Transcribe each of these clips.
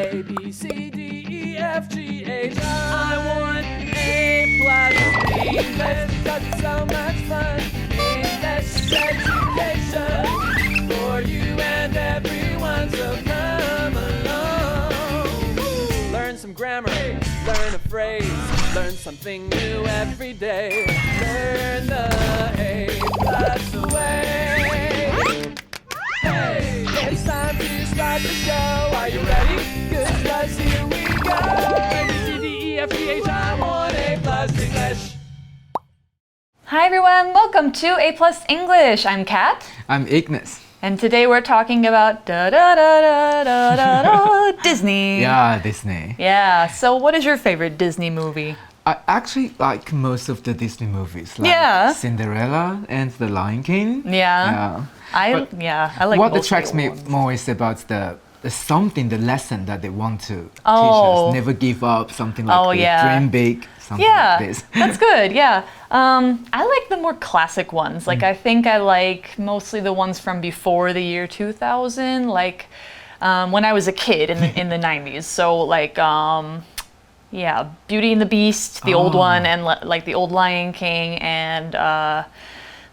A, B, C, D, E, F, G, H. I want A+ English because it's so much fun. English education for you and everyone, so come along. Learn some grammar, learn a phrase, learn something new every day. Learn the A+ way. Hey, it's time to start the show. Are you ready? Good, 'cause here we go. A, B, C, D, E, F, G, H, I want A+ English. Hi everyone, welcome to A+ English. I'm Kat. I'm Ignis. And today we're talking about Disney. Yeah, Disney. Yeah, so what is your favorite Disney movie? I actually like most of the Disney movies, like Yeah. Cinderella and The Lion King. Yeah. I like what both attracts the me old ones. more is about the lesson that they want to teach Oh. us. Never give up, something like Oh, yeah. dream big, something Yeah, like this. that's good, yeah. I like the more classic ones. Like, I think I like mostly the ones from before the year 2000, like when I was a kid in the 90s. So, like, Beauty and the Beast, the old one, and like the old Lion King, and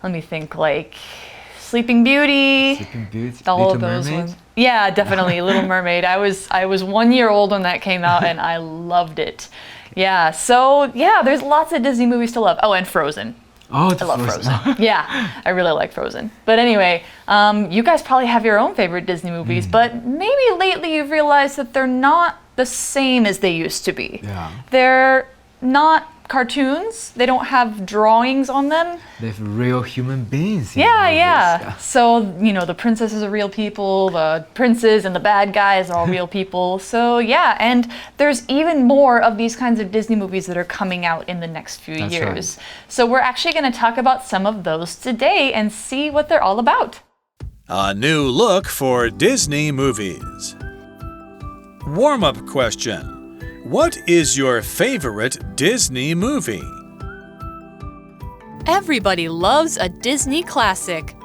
let me think, like Sleeping Beauty. Sleeping Beauty, All Little of those Mermaid. ones. Yeah, definitely. Little Mermaid. I was 1 year old when that came out, and I loved it. Yeah. So yeah, there's lots of Disney movies to love. Oh, and Frozen. Oh, I love Frozen. Yeah, I really like Frozen. But anyway, you guys probably have your own favorite Disney movies, but maybe lately you've realized that they're not the same as they used to be. Yeah. They're not cartoons. They don't have drawings on them. They have real human beings. In Yeah, movies. yeah. So, the princesses are real people, the princes and the bad guys are all real people. So, yeah, and there's even more of these kinds of Disney movies that are coming out in the next few That's years. right. So, we're actually going to talk about some of those today and see what they're all about. A new look for Disney movies. Warm-up question. What is your favorite Disney movie? Everybody loves a Disney classic.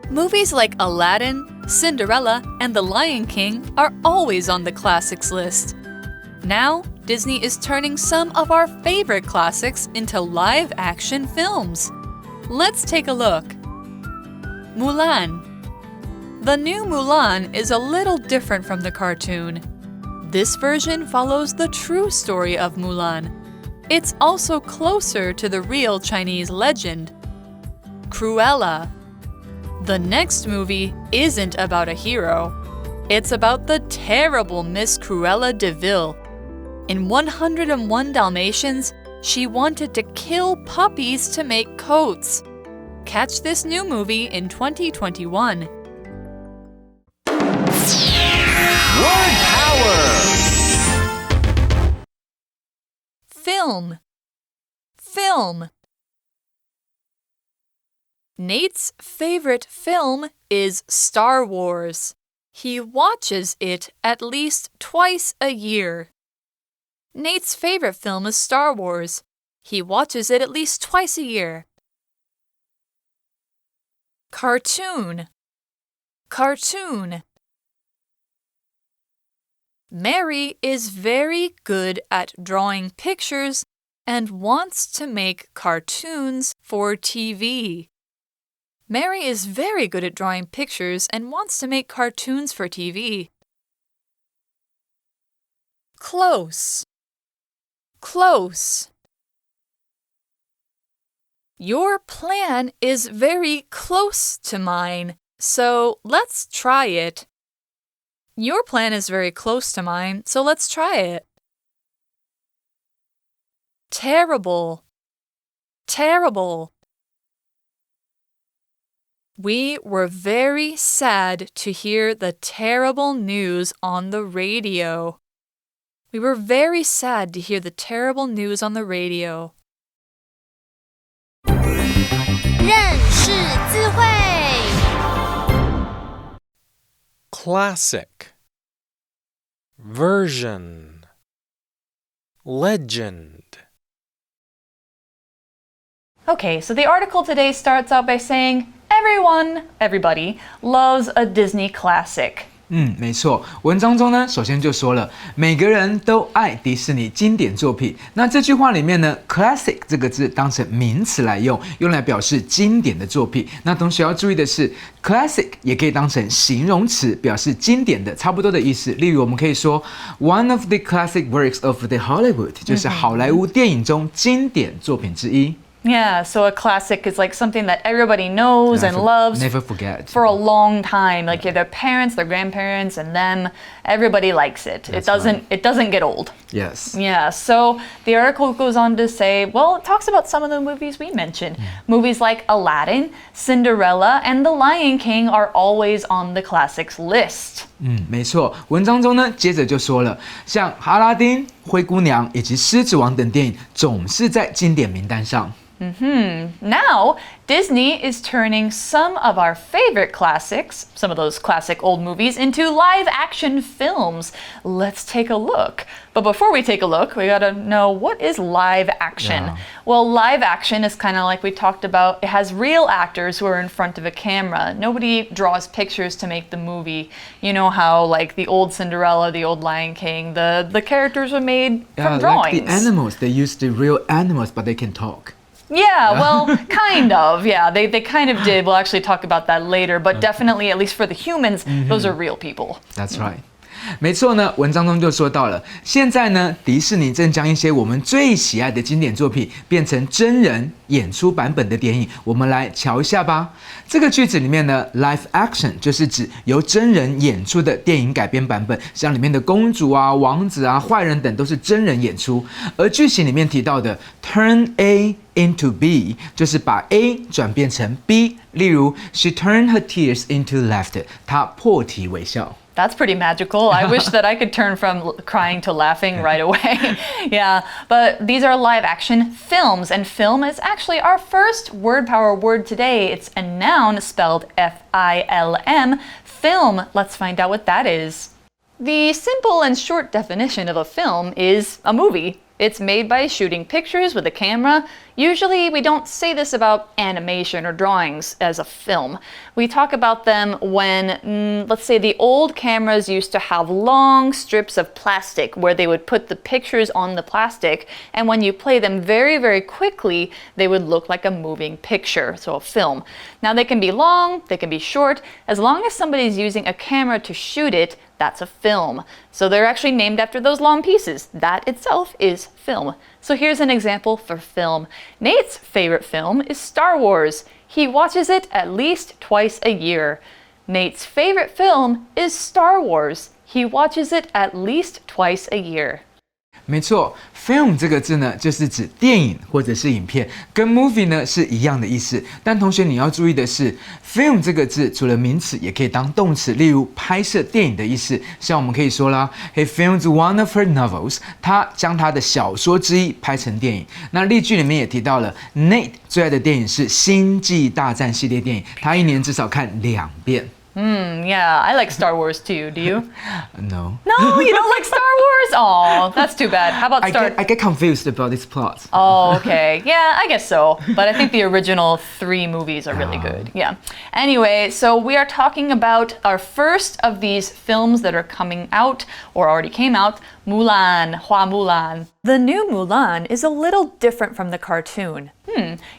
Movies like Aladdin, Cinderella, and The Lion King are always on the classics list. Now, Disney is turning some of our favorite classics into live-action films. Let's take a look. Mulan. The new Mulan is a little different from the cartoon. This version follows the true story of Mulan. It's also closer to the real Chinese legend. Cruella. The next movie isn't about a hero. It's about the terrible Miss Cruella de Vil. In 101 Dalmatians, she wanted to kill puppies to make coats. Catch this new movie in 2021. Word power! Film. Film. Nate's favorite film is Star Wars. He watches it at least twice a year. Nate's favorite film is Star Wars. He watches it at least twice a year. Cartoon. Cartoon. Mary is very good at drawing pictures and wants to make cartoons for TV. Mary is very good at drawing pictures and wants to make cartoons for TV. Close. Close. Your plan is very close to mine, so let's try it. Your plan is very close to mine, so let's try it. Terrible. Terrible. We were very sad to hear the terrible news on the radio. We were very sad to hear the terrible news on the radio. 认识字汇 Classic, version, legend. Okay, so the article today starts out by saying everybody loves a Disney classic. 没错。文章中呢，首先就说了，每个人都爱迪士尼经典作品。那这句话里面呢 ，classic 这个字当成名词来用，用来表示经典的作品。那同学要注意的是 ，classic 也可以当成形容词，表示经典的，差不多的意思。例如，我们可以说 one of the classic works of the Hollywood， 就是好莱坞电影中经典作品之一。Yeah, so a classic is like something that everybody knows and loves never forget. for a long time. Like their parents, their grandparents, and them, everybody likes it. It doesn't get old. Yes. Yeah, so the article goes on to say, well, it talks about some of the movies we mentioned. Movies like Aladdin, Cinderella, and The Lion King are always on the classics list. 没错。文章中呢，接着就说了，像阿拉丁、灰姑娘以及狮子王等电影，总是在经典名单上。Now, Disney is turning some of our favorite classics, some of those classic old movies, into live-action films. Let's take a look. But before we take a look, we gotta know, what is live action? Yeah. Well, live action is kind of like we talked about. It has real actors who are in front of a camera. Nobody draws pictures to make the movie. You know how, like, the old Cinderella, the old Lion King, the characters were made from drawings. Like the animals, they use the real animals, but they can talk. Yeah, well, kind of. Yeah, they kind of did. We'll actually talk about that later. But definitely, at least for the humans, those are real people. That's right. 没错呢，文章中就说到了，现在呢，迪士尼正将一些我们最喜爱的经典作品变成真人演出版本的电影，我们来瞧一下吧。这个句子里面呢 ，live action 就是指由真人演出的电影改编版本，像里面的公主啊、王子啊、坏人等都是真人演出。而句型里面提到的 turn A into B 就是把 A 转变成 B， 例如 She turned her tears into laughter， 她破涕为笑。That's pretty magical. I wish that I could turn from crying to laughing right away. Yeah, but these are live action films, and film is actually our first word power word today. It's a noun spelled F-I-L-M. Film. Let's find out what that is. The simple and short definition of a film is a movie. It's made by shooting pictures with a camera. Usually we don't say this about animation or drawings as a film. We talk about them when, let's say, the old cameras used to have long strips of plastic where they would put the pictures on the plastic, and when you play them very, very quickly, they would look like a moving picture, so a film. Now they can be long, they can be short. As long as somebody's using a camera to shoot it, that's a film. So they're actually named after those long pieces. That itself is film. So here's an example for film. Nate's favorite film is Star Wars. He watches it at least twice a year. Nate's favorite film is Star Wars. He watches it at least twice a year. 没错 ，film 这个字呢，就是指电影或者是影片，跟 movie 呢是一样的意思。但同学你要注意的是 ，film 这个字除了名词，也可以当动词，例如拍摄电影的意思。像我们可以说啦 ，He filmed one of her novels， 他将他的小说之一拍成电影。那例句里面也提到了 ，Nate 最爱的电影是《星际大战》系列电影，他一年至少看2遍。Yeah, I like Star Wars too. Do you? No. No, you don't like Star Wars? Oh, that's too bad. How about I get confused about this plot. Oh, okay. Yeah, I guess so. But I think the original 3 movies are really good. Yeah. Anyway, so we are talking about our first of these films that are coming out or already came out, Mulan, Hua Mulan. The new Mulan is a little different from the cartoon.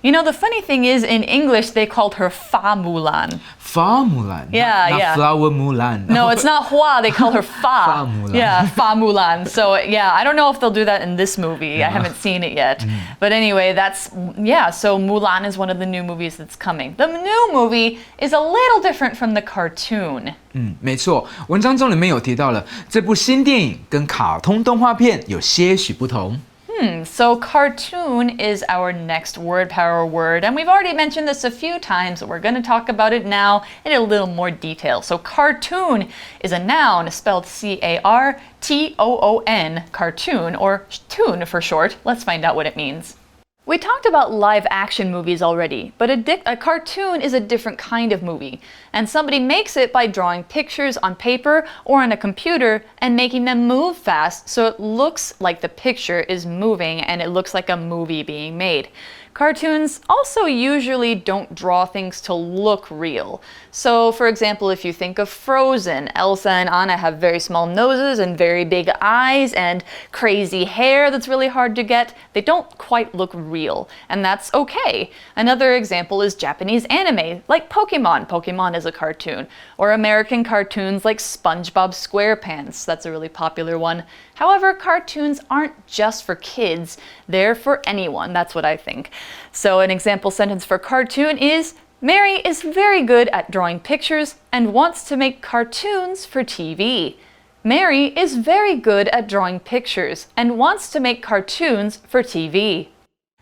You know, the funny thing is, in English, they called her Fa Mulan. Fa Mulan. Yeah, not yeah. Flower Mulan. No, it's not Hua. They call her Fa. Fa Mulan. Yeah, Fa Mulan. So, yeah, I don't know if they'll do that in this movie. I haven't seen it yet. But anyway, so Mulan is one of the new movies that's coming. The new movie is a little different from the cartoon. 没错，文章中里面有提到了这部新电影跟卡通动画片有些许不同。So cartoon is our next word power word, and we've already mentioned this a few times, but we're going to talk about it now in a little more detail. So cartoon is a noun spelled C-A-R-T-O-O-N, cartoon, or toon for short. Let's find out what it means. We talked about live action movies already, but a cartoon is a different kind of movie, and somebody makes it by drawing pictures on paper or on a computer and making them move fast so it looks like the picture is moving and it looks like a movie being made. Cartoons also usually don't draw things to look real. So, for example, if you think of Frozen, Elsa and Anna have very small noses and very big eyes and crazy hair that's really hard to get. They don't quite look real, and that's okay. Another example is Japanese anime, like Pokemon. Pokemon is a cartoon. Or American cartoons like SpongeBob SquarePants. That's a really popular one. However, cartoons aren't just for kids. They're for anyone. That's what I think. So an example sentence for cartoon is, Mary is very good at drawing pictures and wants to make cartoons for TV. Mary is very good at drawing pictures and wants to make cartoons for TV.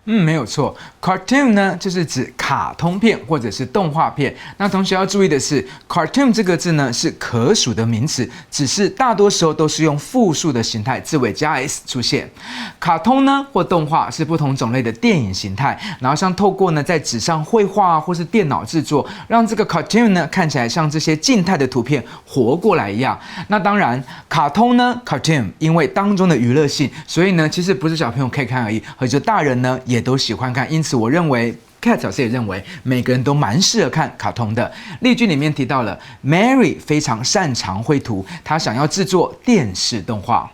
没有错 ，cartoon 呢就是指卡通片或者是动画片。那同学要注意的是 ，cartoon 这个字呢是可数的名词，只是大多时候都是用复数的形态，字尾加 s 出现。卡通呢或动画是不同种类的电影形态，然后像透过呢在纸上绘画或是电脑制作，让这个 cartoon 呢看起来像这些静态的图片活过来一样。那当然，卡通呢 cartoon 因为当中的娱乐性，所以呢其实不是小朋友可以看而已，而且大人呢也都喜欢看，因此我认为 Cat 老师也认为每个人都蛮适合看卡通的。例句里面提到了 Mary 非常擅长绘图，她想要制作电视动画。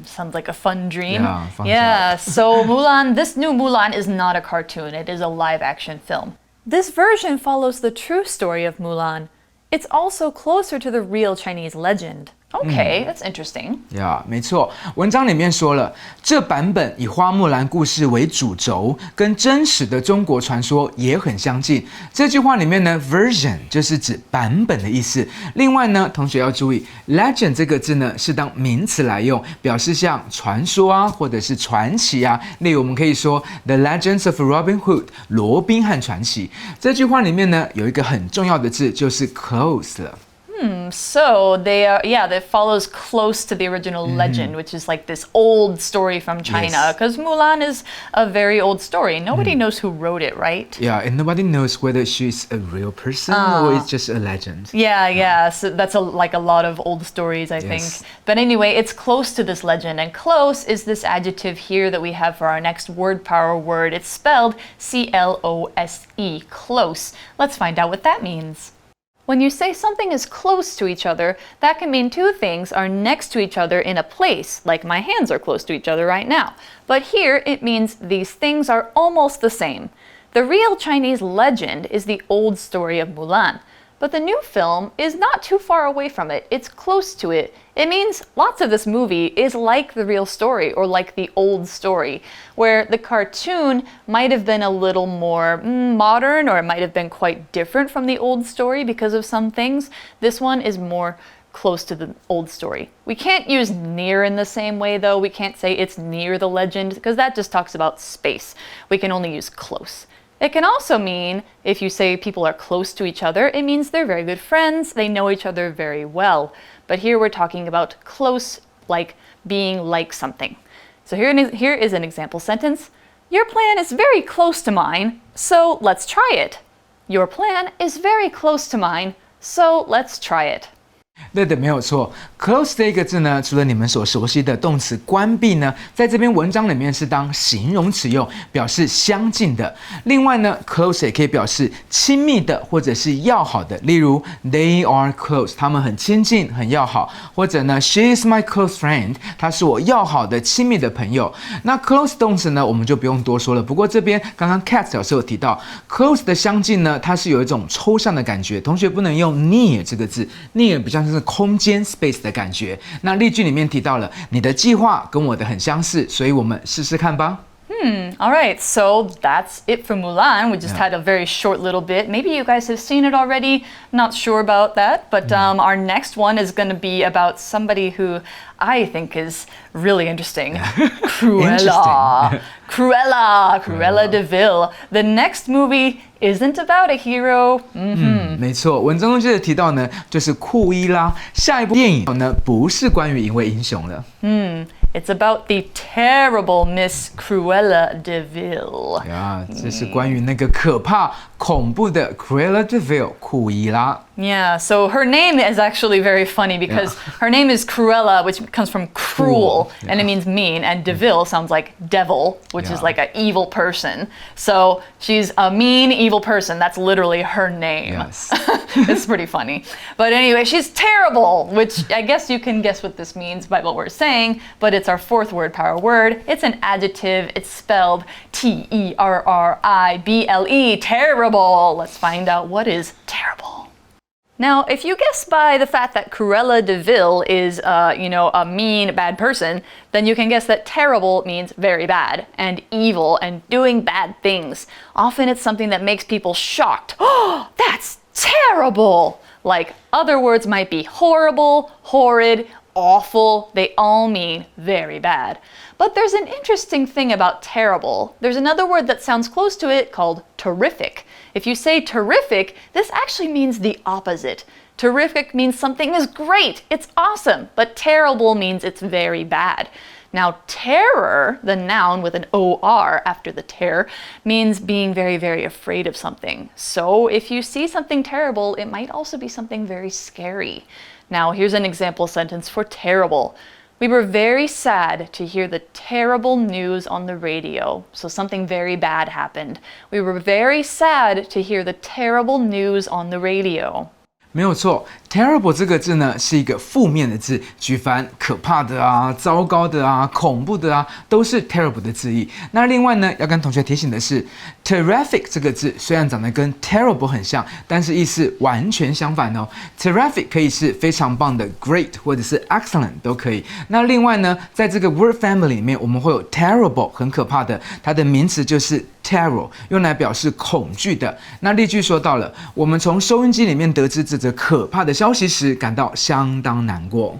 Sounds like a fun dream. Yeah, fun Yeah, so Mulan, this new Mulan is not a cartoon, it is a live action film. This version follows the true story of Mulan. It's also closer to the real Chinese legend. Okay, that's interesting. Yeah, 没错，文章里面说了，这版本以花木兰故事为主轴，跟真实的中国传说也很相近。这句话里面呢 ，version 就是指版本的意思。另外呢，同学要注意 ，legend 这个字呢是当名词来用，表示像传说啊，或者是传奇啊。例如，我们可以说 The Legends of Robin Hood， 罗宾汉传奇。这句话里面呢，有一个很重要的字，就是 close 了。So that follows close to the original legend, which is like this old story from China. Because Mulan is a very old story. Nobody knows who wrote it, right? Yeah, and nobody knows whether she's a real person or it's just a legend. Yeah. So that's like a lot of old stories, I think. But anyway, it's close to this legend. And close is this adjective here that we have for our next word power word. It's spelled C-L-O-S-E, close. Let's find out what that means. When you say something is close to each other, that can mean two things are next to each other in a place, like my hands are close to each other right now. But here, it means these things are almost the same. The real Chinese legend is the old story of Mulan. But the new film is not too far away from it. It's close to it. It means lots of this movie is like the real story or like the old story, where the cartoon might have been a little more modern or it might have been quite different from the old story because of some things. This one is more close to the old story. We can't use near in the same way though. We can't say it's near the legend because that just talks about space. We can only use close. It can also mean, if you say people are close to each other, it means they're very good friends, they know each other very well. But here we're talking about close, like being like something. So here is an example sentence. Your plan is very close to mine, so let's try it. Your plan is very close to mine, so let's try it. 对的，没有错。Close 这个字呢，除了你们所熟悉的动词关闭呢，在这篇文章里面是当形容词用，表示相近的。另外呢 ，close 也可以表示亲密的或者是要好的。例如 ，They are close， 他们很亲近、很要好。或者呢 ，She is my close friend， 她是我要好的、亲密的朋友。那 close 动词呢，我们就不用多说了。不过这边刚刚 Cat 老师有提到 ，close 的相近呢，它是有一种抽象的感觉。同学不能用 near 这个字 ，near 比较像是空间 space 的感觉。那例句里面提到了你的计划跟我的很相似，所以我们试试看吧。All right, so that's it for Mulan. We just had a very short little bit. Maybe you guys have seen it already. Not sure about that. But our next one is going to be about somebody who I think is really interesting. Cruella. Cruella de Vil. The next movie isn't about a hero. 没错，文章中接着提到呢，就是库伊拉。下一部电影呢，不是关于一位英雄了。It's about the terrible Miss Cruella de Vil. 呀，这是关于那个可怕、恐怖的 Cruella de Vil 库伊拉。Yeah, so her name is actually very funny because her name is Cruella, which comes from cruel, and it means mean, and de Vil sounds like devil, which is like an evil person. So she's a mean, evil person. That's literally her name. Yes. It's pretty funny. But anyway, she's terrible, which I guess you can guess what this means by what we're saying, but it's our fourth word power word. It's an adjective. It's spelled Terrible, terrible. Let's find out what is terrible. Now, if you guess by the fact that Cruella de Vil is, a mean, bad person, then you can guess that terrible means very bad and evil and doing bad things. Often it's something that makes people shocked. Oh, that's terrible! Like, other words might be horrible, horrid, awful. They all mean very bad. But there's an interesting thing about terrible. There's another word that sounds close to it called terrific. If you say terrific, this actually means the opposite. Terrific means something is great, it's awesome, but terrible means it's very bad. Now, terror, the noun with an O-R after the terror, means being very, very afraid of something. So if you see something terrible, it might also be something very scary. Now, here's an example sentence for terrible. We were very sad to hear the terrible news on the radio. So something very bad happened. We were very sad to hear the terrible news on the radio. 没有错 ，terrible 这个字呢是一个负面的字，举凡可怕的啊、糟糕的啊、恐怖的啊，都是 terrible 的字义。那另外呢，要跟同学提醒的是 ，terrific 这个字虽然长得跟 terrible 很像，但是意思完全相反哦。terrific 可以是非常棒的 great 或者是 excellent 都可以。那另外呢，在这个 word family 里面，我们会有 terrible 很可怕的，它的名词就是 terror， 用来表示恐惧的。那例句说到了，我们从收音机里面得知这则可怕的消息时，感到相当难过。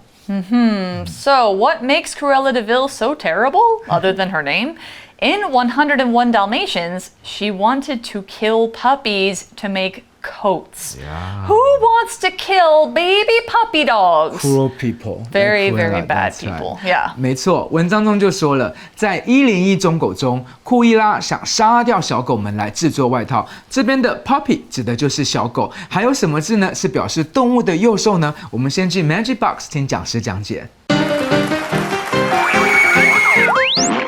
So what makes Cruella de Vil so terrible, other than her name? In 101 Dalmatians, she wanted to kill puppies to make coats. Yeah. Who wants to kill baby puppy dogs? Cruel people. Very, Cruella, very bad that's people. Right. Yeah. 没错，文章中就说了，在101中狗中，库伊拉想杀掉小狗们来制作外套。这边的 puppy 指的就是小狗，还有什么字呢？是表示动物的幼兽呢？我们先进 Magic Box 听讲师讲解。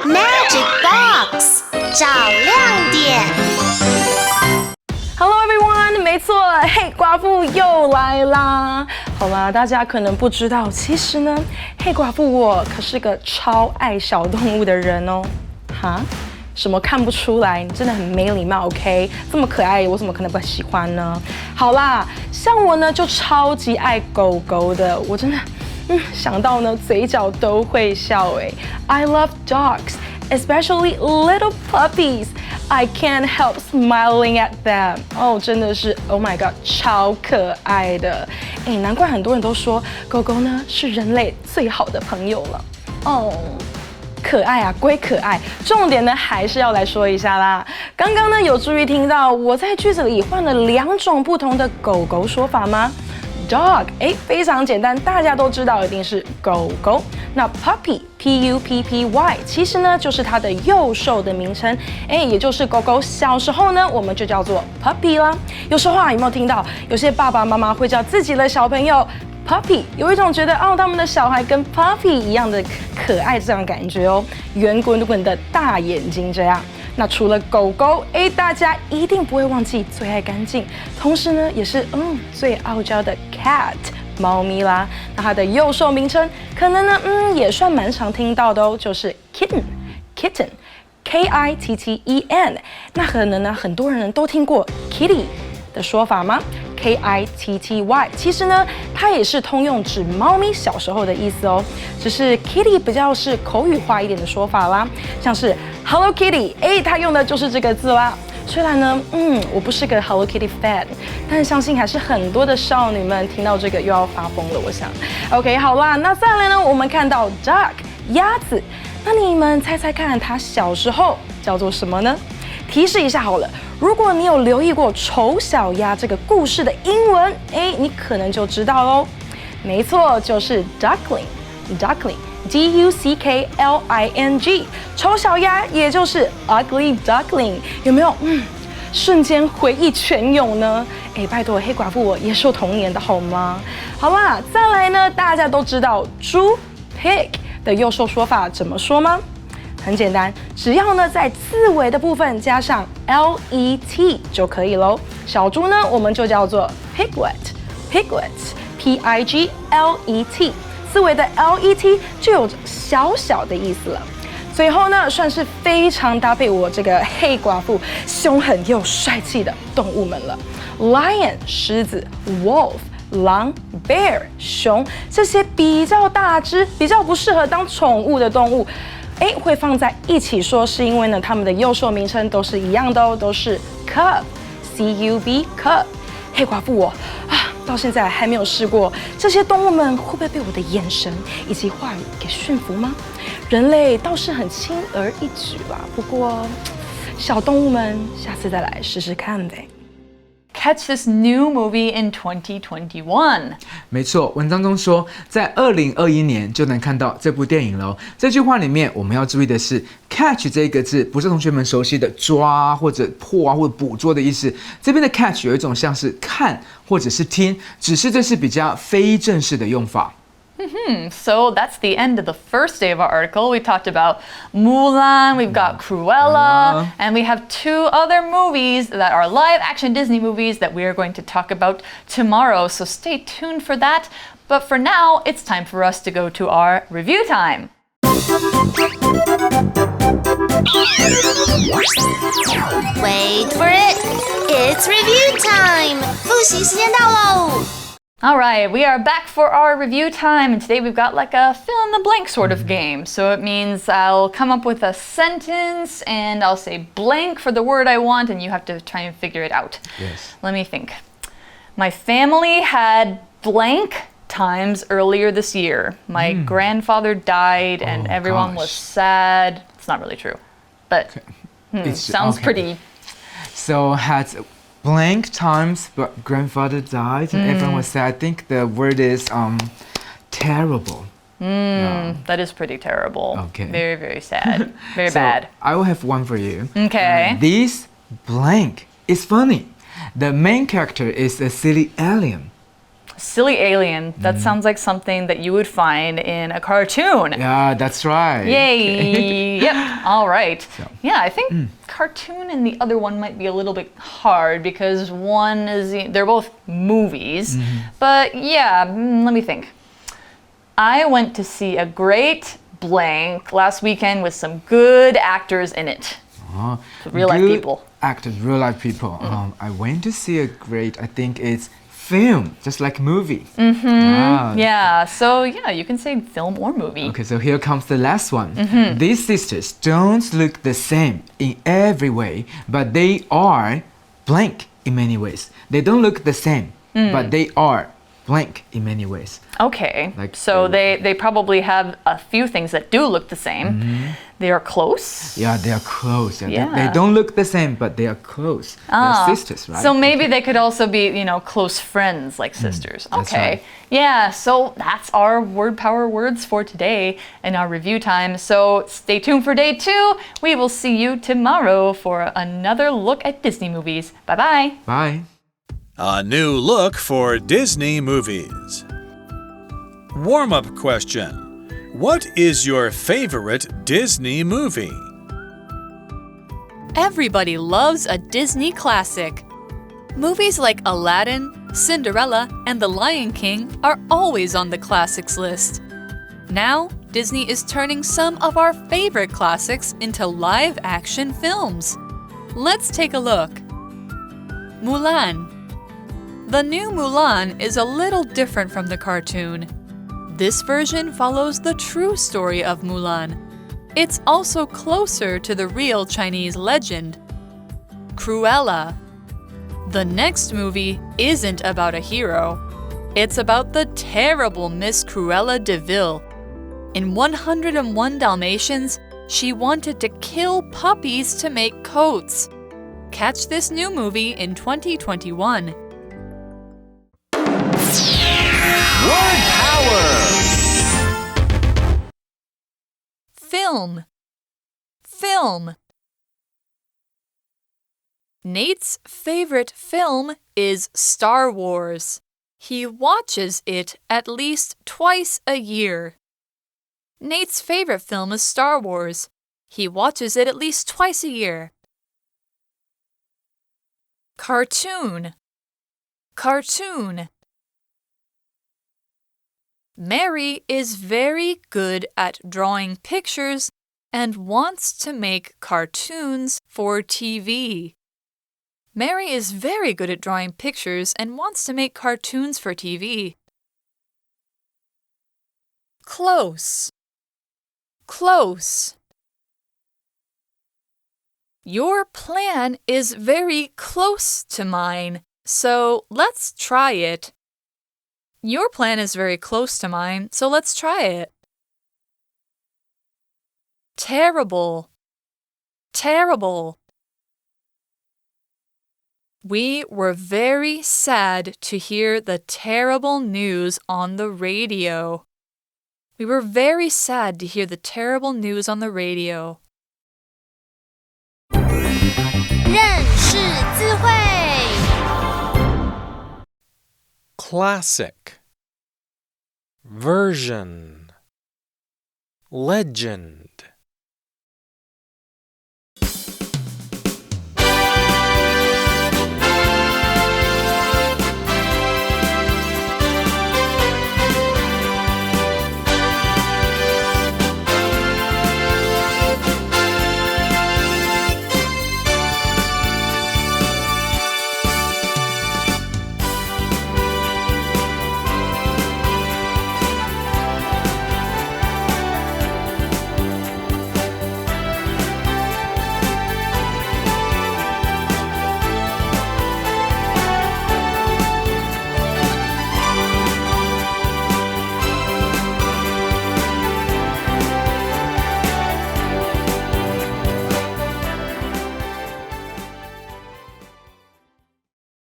Magic Box 找亮点。Hello everyone， 没错，黑寡妇又来啦！好啦，大家可能不知道，其实呢，黑寡妇我可是个超爱小动物的人哦。哈？什么看不出来？你真的很没礼貌 ，OK？ 这么可爱，我怎么可能不喜欢呢？好啦，像我呢就超级爱狗狗的，我真的，想到呢嘴角都会笑哎。I love dogs, especially little puppies. I can't help smiling at them. 哦，真的是 ，Oh my God， 超可爱的。哎，难怪很多人都说狗狗呢是人类最好的朋友了。哦。可爱啊，归可爱，重点呢还是要来说一下啦。刚刚呢有注意听到我在句子里换了2种不同的狗狗说法吗？Dog， 非常简单，大家都知道一定是狗狗。那 puppy P-U-P-P-Y 其实呢就是它的幼兽的名称，也就是狗狗小时候呢我们就叫做 puppy 啦。有时候啊，有没有听到有些爸爸妈妈会叫自己的小朋友 puppy， 有一种觉得他们的小孩跟 puppy 一样的可爱这样的感觉哦，圆滚滚的大眼睛这样。那除了狗狗，大家一定不会忘记最爱干净，同时呢也是最傲娇的 cat 猫咪啦。那它的幼兽名称可能呢也算蛮常听到的哦，就是 kitten K-I-T-T-E-N。那可能呢很多人都听过 kitty 的说法吗？K-I-T-T-Y， 其实呢，它也是通用指猫咪小时候的意思哦，只是 Kitty 比较是口语化一点的说法啦，像是 Hello Kitty， 它用的就是这个字啦。虽然呢，我不是个 Hello Kitty fan， 但是相信还是很多的少女们听到这个又要发疯了，我想。OK， 好啦，那再来呢，我们看到 duck 鸭子，那你们猜猜看，它小时候叫做什么呢？提示一下好了，如果你有留意过《丑小鸭》这个故事的英文，你可能就知道喽。没错，就是 duckling， duckling，丑小鸭，也就是 ugly duckling， 有没有？瞬间回忆全涌呢。拜托，黑寡妇我也是有童年的好吗？好啦，再来呢，大家都知道猪 pig 的幼兽说法怎么说吗？很简单，只要呢在字尾的部分加上 let 就可以喽。小猪呢，我们就叫做 piglet，piglet，p-i-g-l-e-t， 字尾的 let 就有小小的意思了。最后呢，算是非常搭配我这个黑寡妇凶狠又帅气的动物们了。Lion 狮子 ，Wolf 狼 ，Bear 熊，这些比较大只、比较不适合当宠物的动物。会放在一起说，是因为呢，它们的幼兽名称都是一样的哦，都是 cub，c-u-b cub。黑寡妇我到现在还没有试过，这些动物们会不会被我的眼神以及话语给驯服吗？人类倒是很轻而易举啦，不过小动物们下次再来试试看呗。Catch this new movie in 2021. 没错，文章中说，在2021年就能看到这部电影了。这句话里面我们要注意的是 ，catch 这个字不是同学们熟悉的抓或者破或者捕捉的意思。这边的 catch 有一种像是看或者是听，只是这是比较非正式的用法。So that's the end of the first day of our article. We talked about Mulan, we've got Cruella, and we have 2 other movies that are live-action Disney movies that we are going to talk about tomorrow. So stay tuned for that. But for now, it's time for us to go to our review time. Wait for it. It's review time. 复习时间到喽。All right, we are back for our review time, and today we've got like a fill-in-the-blank sort of game. So it means I'll come up with a sentence, and I'll say blank for the word I want, and you have to try and figure it out. Yes. Let me think. My family had blank times earlier this year. My grandfather died, and everyone was sad. It's not really true, but It sounds pretty... So had blank times, but grandfather died and everyone was sad. I think the word is terrible. That is pretty terrible. Okay. Very, very sad. Very So bad. I will have one for you. Okay. This blank is funny. The main character is a silly alien. Silly alien. That sounds like something that you would find in a cartoon. Yeah, that's right. Yay! Yep. All right. Yeah, I think cartoon and the other one might be a little bit hard because one is they're both movies. But yeah, let me think. I went to see a great blank last weekend with some good actors in it. Real life people. Actors, real life people. I went to see a great, I think it's film, just like movie. Yeah, so yeah, you can say film or movie. Okay, so here comes the last one. These sisters don't look the same in every way, but they are blank in many ways. They don't look the same, but they are blank in many ways. Okay, Like so they probably have a few things that do look the same. They are close. Yeah, they are close. Yeah. They don't look the same, but they are close. They're sisters, right? So maybe they could also be, close friends like sisters. that's Okay. right. Yeah, so that's our word power words for today in our review time. So stay tuned for day 2. We will see you tomorrow for another look at Disney movies. Bye-bye. Bye. A new look for Disney movies. Warm-up question. What is your favorite Disney movie? Everybody loves a Disney classic. Movies like Aladdin, Cinderella, and The Lion King are always on the classics list. Now, Disney is turning some of our favorite classics into live-action films. Let's take a look. Mulan. The new Mulan is a little different from the cartoon. This version follows the true story of Mulan. It's also closer to the real Chinese legend. Cruella. The next movie isn't about a hero. It's about the terrible Miss Cruella de Vil. In 101 Dalmatians, she wanted to kill puppies to make coats. Catch this new movie in 2021. Word Power! film, film. Nate's favorite film is Star Wars. He watches it at least twice a year. Nate's favorite film is Star Wars. He watches it at least twice a year. Cartoon, cartoon. Mary is very good at drawing pictures and wants to make cartoons for TV. Mary is very good at drawing pictures and wants to make cartoons for TV. Close, close. Your plan is very close to mine, so let's try it. Your plan is very close to mine, so let's try it. Terrible, terrible. We were very sad to hear the terrible news on the radio. We were very sad to hear the terrible news on the radio. 认识字汇。 Classic, version, legend.